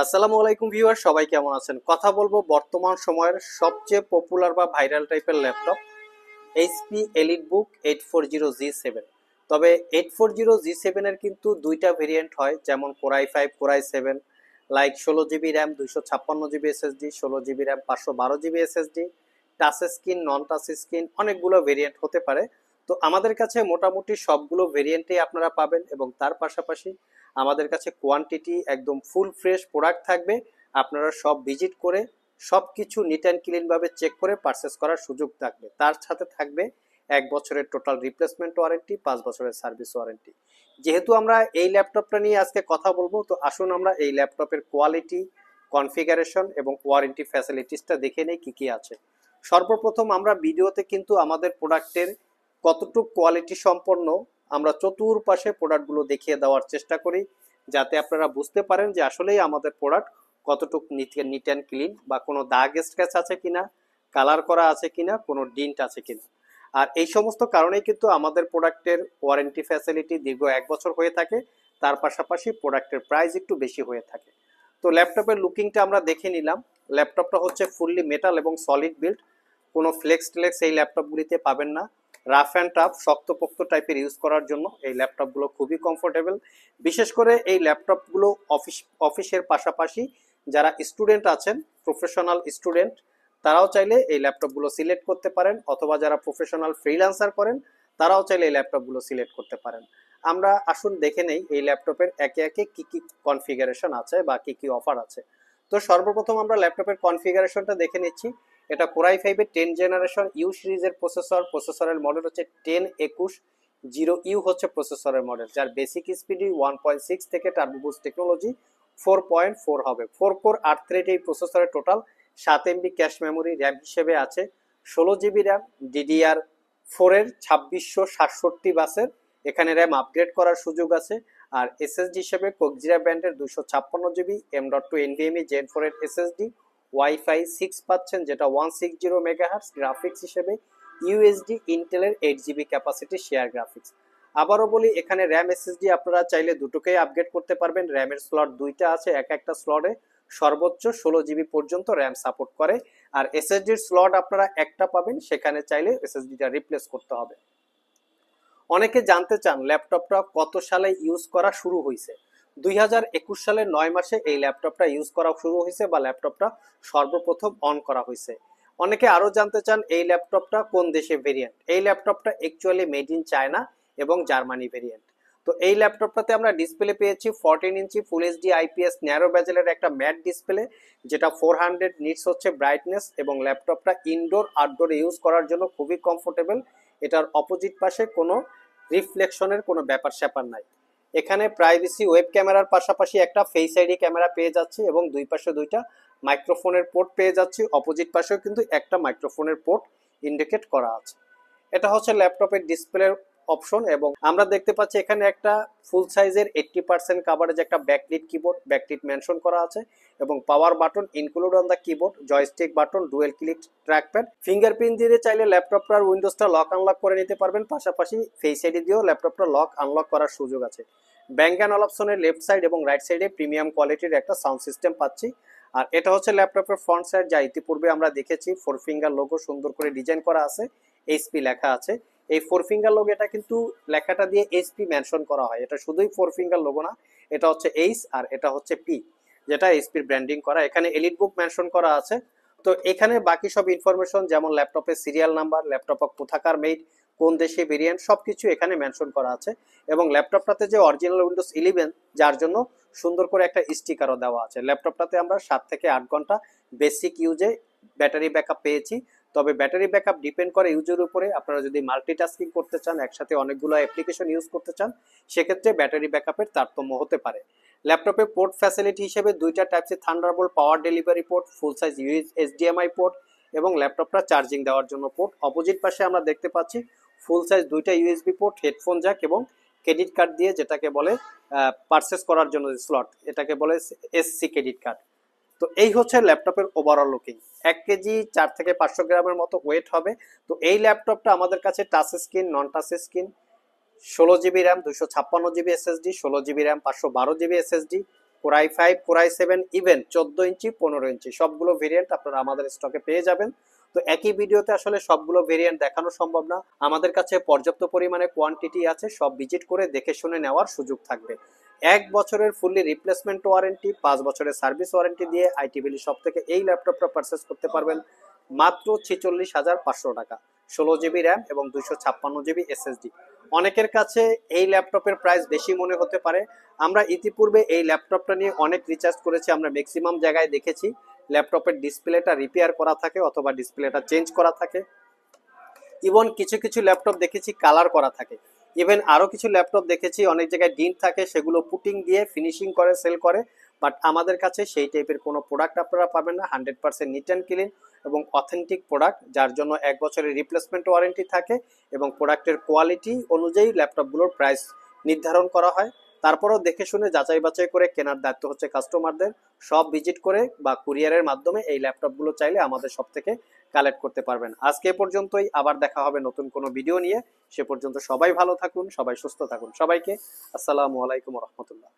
আসসালামু আলাইকুম ভিউয়ার, সবাই কেমন আছেন? কথা বলবো বর্তমান সময়ের সবচেয়ে পপুলার বা ভাইরাল টাইপের ল্যাপটপ এইচপি এলিটবুক 840G7। তবে 840G7 এর কিন্তু দুইটা ভেরিয়েন্ট হয়, যেমন core i 5 core i 7, like 16 GB RAM 256 GB SSD, 16 GB RAM 512 GB SSD, touch screen নন টাচ স্ক্রিন, অনেকগুলো ভেরিয়েন্ট হতে পারে। তো আমাদের কাছে মোটামুটি সবগুলো ভেরিয়েন্টই আপনারা পাবেন, এবং তার পাশাপাশি আমাদের কাছে কোয়ান্টিটি একদম ফুল ফ্রেশ প্রোডাক্ট থাকবে। আপনারা সব ভিজিট করে সব কিছু নিট অ্যান্ড ক্লিনভাবে চেক করে পারচেস করার সুযোগ থাকবে। তার সাথে থাকবে 1 বছরের টোটাল রিপ্লেসমেন্ট ওয়ারেন্টি, 5 বছরের সার্ভিস ওয়ারেন্টি। যেহেতু আমরা এই ল্যাপটপটা নিয়ে আজকে কথা বলবো, তো আসুন আমরা এই ল্যাপটপের কোয়ালিটি, কনফিগারেশন এবং ওয়ারেন্টি ফ্যাসিলিটিসটা দেখে নেই কি কি আছে। সর্বপ্রথম আমরা ভিডিওতে কিন্তু আমাদের প্রোডাক্টের কতটুকু কোয়ালিটি সম্পন্ন আমরা চতুর্পাশে প্রোডাক্টগুলো দেখিয়ে দেওয়ার চেষ্টা করি, যাতে আপনারা বুঝতে পারেন যে আসলেই আমাদের প্রোডাক্ট কতটুকু নিট অ্যান্ড ক্লিন, বা কোনো দাগ স্ক্র্যাচ আছে কিনা, কালার করা আছে কিনা, কোনো ডিন্ট আছে কিনা। আর এই সমস্ত কারণেই কিন্তু আমাদের প্রোডাক্টের ওয়ারেন্টি ফ্যাসিলিটি দীর্ঘ 1 বছর হয়ে থাকে। তার পাশাপাশি প্রোডাক্টের প্রাইস একটু বেশি হয়ে থাকে। তো ল্যাপটপের লুকিংটা আমরা দেখে নিলাম। ল্যাপটপটা হচ্ছে ফুললি মেটাল এবং সলিড বিল্ড। কোনো ফ্লেক্স এই ল্যাপটপগুলিতে পাবেন না। রাফ অ্যান্ড টাফ শক্তপোক্ত টাইপের ইউজ করার জন্য এই ল্যাপটপগুলো খুবই কমফোর্টেবল। বিশেষ করে এই ল্যাপটপগুলো অফিসের পাশাপাশি যারা স্টুডেন্ট আছেন, প্রফেশনাল স্টুডেন্ট, তারাও চাইলে এই ল্যাপটপগুলো সিলেক্ট করতে পারেন, অথবা যারা প্রফেশনাল ফ্রিল্যান্সার করেন তারাও চাইলে এই ল্যাপটপগুলো সিলেক্ট করতে পারেন। আমরা আসুন দেখে নেই এই ল্যাপটপের একে একে কি কি কনফিগারেশন আছে বা কি কি অফার আছে। তো সর্বপ্রথম আমরা ল্যাপটপের কনফিগারেশনটা দেখে নিচ্ছি। এটা কোরাই 5 এর 10 জেনারেশন ইউ সিরিজের প্রসেসরের মডেল হচ্ছে 1021 0U হচ্ছে প্রসেসরের মডেল, যার বেসিক স্পিড 1.6 থেকে টার্বো বুস্ট টেকনোলজি 4.4 হবে। 4 কোর 8 থ্রেড এই প্রসেসরের total 7 MB cache memory, RAM হিসেবে আছে 16 জিবি র্যাম DDR4 এর 2667 বাসের। এখানে র্যাম আপগ্রেড করার সুযোগ আছে। আর এসএসডি হিসেবে কোকজিরা ব্র্যান্ডের 256 জিবি M.2 NVMe Gen 4 এর এসএসডি, ওয়াইফাই 6 পাচ্ছেন, যেটা 160 মেগাহার্টজ। গ্রাফিক্স হিসেবে ইউএসডি ইন্টেলের 8 জিবি ক্যাপাসিটি শেয়ার গ্রাফিক্স। আবারও বলি, এখানে র্যাম এসএসডি আপনারা চাইলে দুটোকেই আপগ্রেড করতে পারবেন। র্যামের স্লট দুইটা আছে, একটা স্লটে সর্বোচ্চ 16 জিবি পর্যন্ত র্যাম সাপোর্ট করে। আর এসএসডির স্লট আপনারা একটা পাবেন, সেখানে চাইলে এসএসডিটা রিপ্লেস করতে হবে। অনেকে জানতে চান ল্যাপটপটা কত সালে ইউজ করা শুরু হয়েছে। 2021 সালের 9 মাসে এই ল্যাপটপটা ইউজ করা শুরু হয়েছে, বা ল্যাপটপটা সর্বপ্রথম অন করা হয়েছে। অনেকে আরো জানতে চান এই ল্যাপটপটা কোন দেশে ভেরিয়েন্ট। এই ল্যাপটপটা অ্যাকচুয়ালি মেড ইন চায়না এবং জার্মানি ভেরিয়েন্ট। তো এই ল্যাপটপটাতে আমরা ডিসপ্লে পেয়েছি 14 ইঞ্চি ফুল এইচডি আইপিএস ন্যারো বেজেলের একটা ম্যাট ডিসপ্লে, যেটা 400 নিটস হচ্ছে ব্রাইটনেস, এবং ল্যাপটপটা ইনডোর আউটডোর ইউজ করার জন্য খুবই কমফোর্টেবল। এটার অপোজিট পাশে কোনো রিফ্লেকশনের কোনো ব্যাপার স্যাপার নাই। এখানে প্রাইভেসি ওয়েব ক্যামেরার পাশাপাশি একটা ফেস আইডি ক্যামেরা পেয়ে যাচ্ছি, এবং দুই পাশে দুইটা মাইক্রোফোনের পোর্ট পেয়ে যাচ্ছি। অপোজিট পাশেও কিন্তু একটা মাইক্রোফোনের পোর্ট ইন্ডিকেট করা আছে। এটা হচ্ছে ল্যাপটপের ডিসপ্লের অপশন, এবং আমরা দেখতে পাচ্ছি এখানে একটা ফুল সাইজের 80% কাভারেজ একটা ব্যাকলিট কিবোর্ড, ব্যাকলিট মেনশন করা আছে, এবং power button include on the keyboard, joystick button, dual click trackpad. Fingerprint দিয়ে চাইলে ল্যাপটপটার উইন্ডোজটা লক আনলক করে নিতে পারবেন, পাশাপাশি ফেস আইডি দিয়েও ল্যাপটপটা লক আনলক করার সুযোগ আছে। ব্যাঙ্ক অ্যান্ড অলপশনের লেফট সাইড এবং রাইট সাইডে প্রিমিয়াম কোয়ালিটির একটা সাউন্ড সিস্টেম পাচ্ছি। আর এটা হচ্ছে ল্যাপটপের ফ্রন্ট সাইড, যা ইতিপূর্বে আমরা দেখেছি 4 ফিঙ্গার লোগো সুন্দর করে ডিজাইন করা আছে, এইচপি লেখা আছে। এই 4 ফিঙ্গার লোগো, এটা কিন্তু লেখাটা দিয়ে এইচপি মেনশন করা হয়। এটা শুধুই 4 ফিঙ্গার লোগো না, এটা হচ্ছে এইচ আর এটা হচ্ছে পি, যেটা এইচপির ব্র্যান্ডিং করা। এখানে এলিট বুক মেনশন করা আছে। তো এখানে বাকি সব ইনফরমেশন, যেমন ল্যাপটপের সিরিয়াল নাম্বার, ল্যাপটপ কোথাকার মেড, কোন দেশে ভেরিয়েন্ট, সবকিছু এখানে মেনশন করা আছে। এবং ল্যাপটপটাতে যে অরিজিনাল উইন্ডোজ 11, যার জন্য সুন্দর করে একটা স্টিকারও দেওয়া আছে। ল্যাপটপটাতে আমরা 7 থেকে 8 ঘন্টা বেসিক ইউজে ব্যাটারি ব্যাকআপ পেয়েছি। তবে ব্যাটারি ব্যাকআপ ডিপেন্ড করে ইউজের উপরে। আপনারা যদি মাল্টিটাস্কিং করতে চান, একসাথে অনেকগুলো অ্যাপ্লিকেশন ইউজ করতে চান, সেক্ষেত্রে ব্যাটারি ব্যাকআপের তারতম্য হতে পারে। ল্যাপটপে পোর্ট ফ্যাসিলিটি হিসেবে দুইটা type C Thunderbolt power delivery port, full size HDMI port, এবং ল্যাপটপটা চার্জিং দেওয়ার জন্য পোর্ট। অপোজিট পাশে আমরা দেখতে পাচ্ছি ফুল সাইজ দুইটা ইউএসবি পোর্ট, হেডফোন জ্যাক, এবং ক্রেডিট কার্ড দিয়ে যেটাকে বলে পারচেস করার জন্য স্লট, এটাকে বলে এসসি ক্রেডিট কার্ড। তো এই হচ্ছে ল্যাপটপের ওভারঅল লুকিং। 1 কেজি 4 থেকে 500 গ্রামের মতো ওয়েট হবে। তো এই ল্যাপটপটা আমাদের কাছে টাচ স্ক্রিন, নন touch screen, 16 GB RAM 256 GB SSD, 16 GB RAM 512 GB SSD, core i 5, core i 7, even 14 ইঞ্চি 15 ইঞ্চি সবগুলো ভেরিয়েন্ট আপনারা আমাদের স্টকে পেয়ে যাবেন। তো একই ভিডিওতে আসলে সবগুলো ভেরিয়েন্ট দেখানো সম্ভব না, আমাদের কাছে পর্যাপ্ত পরিমাণে কোয়ান্টিটি আছে, সব ভিজিট করে দেখে শুনে নেওয়ার সুযোগ থাকবে। 1 বছরের ফুললি রিপ্লেসমেন্ট ওয়ারেন্টি, 5 বছরের সার্ভিস ওয়ারেন্টি দিয়ে আইটি ভ্যালি শপ থেকে এই ল্যাপটপটা পারচেস করতে পারবেন মাত্র 46,500 টাকা, 16 জিবি র্যাম এবং 256 জিবি এসএসডি। অনেকের কাছে এই ল্যাপটপের প্রাইস বেশি মনে হতে পারে, আমরা ইতিপূর্বে এই ল্যাপটপটা নিয়ে অনেক রিসার্চ করেছি, আমরা ম্যাক্সিমাম জায়গায় দেখেছি ল্যাপটপের ডিসপ্লেটা রিপেয়ার করা থাকে অথবা ডিসপ্লেটা চেঞ্জ করা থাকে, ইভেন কিছু কিছু ল্যাপটপ দেখেছি কালার করা থাকে, ইভেন আরো কিছু ল্যাপটপ দেখেছি অনেক জায়গায় ডিন্ট থাকে, সেগুলো পুটিং দিয়ে ফিনিশিং করে সেল করে। বাট আমাদের কাছে সেই টাইপের কোনো প্রোডাক্ট আপনারা পাবেন না, 100% নিট অ্যান্ড ক্লিন এবং অথেন্টিক প্রোডাক্ট, যার জন্য 1 বছরের রিপ্লেসমেন্ট ওয়ারেন্টি থাকে এবং প্রোডাক্টের কোয়ালিটি অনুযায়ী ল্যাপটপগুলোর প্রাইস নির্ধারণ করা হয়। তারপরেও দেখে শুনে যাচাই বাছাই করে কেনার দায়িত্ব হচ্ছে কাস্টমারদের। সব ভিজিট করে বা কুরিয়ারের মাধ্যমে এই ল্যাপটপগুলো চাইলে আমাদের সব থেকে কালেক্ট করতে পারবেন। আজকে এ পর্যন্তই, আবার দেখা হবে নতুন কোনো ভিডিও নিয়ে। সে পর্যন্ত সবাই ভালো থাকুন, সবাই সুস্থ থাকুন। সবাইকে আসসালামু আলাইকুম রহমতুল্লাহ।